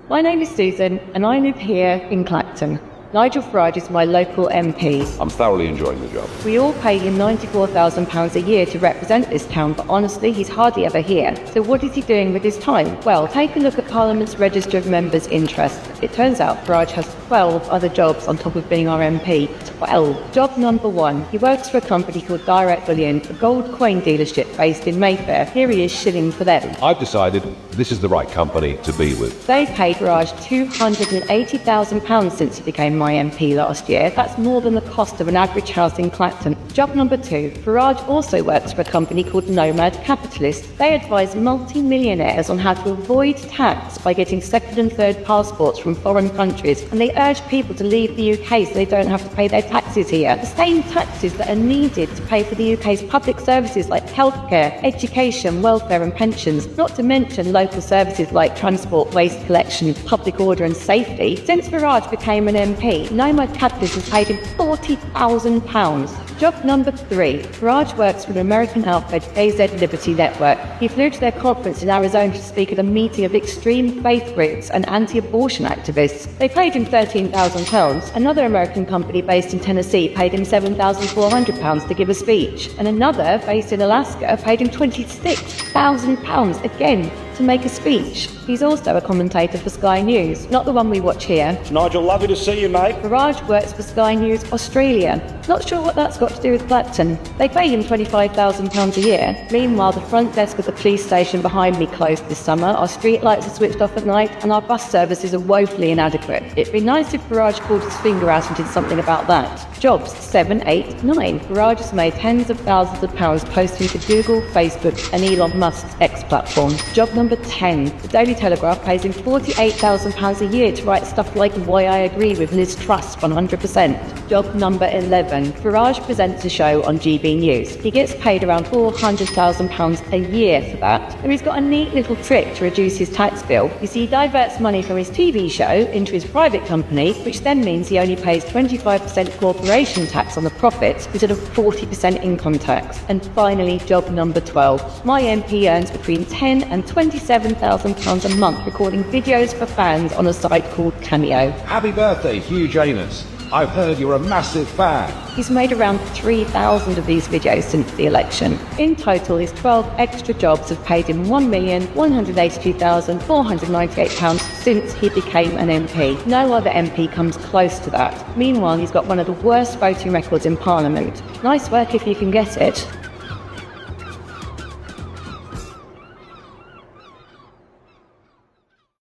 My name is Susan and I live here in Clacton. Nigel Farage is my local MP. I'm thoroughly enjoying the job. We all pay him £94,000 a year to represent this town, but honestly, he's hardly ever here. So what is he doing with his time? Well, take a look at Parliament's Register of Members' Interest. It turns out Farage has 12 other jobs on top of being our MP. 12. Job number 1. He works for a company called Direct Bullion, a gold coin dealership based in Mayfair. Here he is shilling for them. I've decided this is the right company to be with. They paid Farage £280,000 since he became my MP last year. That's more than the cost of an average house in Clacton. Job number 2. Farage also works for a company called Nomad Capitalist. They advise multi-millionaires on how to avoid tax by getting second and third passports from foreign countries, and they urge people to leave the UK so they don't have to pay their taxes here. The same taxes that are needed to pay for the UK's public services like healthcare, education, welfare and pensions, not to mention local services like transport, waste collection, public order and safety. Since Farage became an MP, Nomad Capitalist has paid him £40,000. Job number 3. Farage works for an American outfit, AZ Liberty Network. He flew to their conference in Arizona to speak at a meeting of extreme faith groups and anti-abortion activists. They paid him £13,000. Another American company based in Tennessee paid him £7,400 to give a speech. And another, based in Alaska, paid him £26,000 again to make a speech. He's also a commentator for Sky News, not the one we watch here. Nigel, lovely to see you, mate. Farage works for Sky News Australia. Not sure what that's got to do with Clacton. They pay him £25,000 a year. Meanwhile, the front desk of the police station behind me closed this summer, our street lights are switched off at night, and our bus services are woefully inadequate. It'd be nice if Farage pulled his finger out and did something about that. Jobs 7, 8, 9. Farage has made tens of thousands of pounds posting to Google, Facebook and Elon Musk's X platform. Job number 10. The Daily Telegraph pays him £48,000 a year to write stuff like Why I Agree with Liz Truss 100%. Job number 11. Farage presents a show on GB News. He gets paid around £400,000 a year for that. And he's got a neat little trick to reduce his tax bill. You see, he diverts money from his TV show into his private company, which then means he only pays 25% corporation tax on the profits instead of 40% income tax. And finally, job number 12. My MP earns between £10,000 and £27,000 a month recording videos for fans on a site called Cameo. Happy birthday, Hugh Janus. I've heard you're a massive fan. He's made around 3,000 of these videos since the election. In total, his 12 extra jobs have paid him £1,182,498 since he became an MP. No other MP comes close to that. Meanwhile, he's got one of the worst voting records in Parliament. Nice work if you can get it.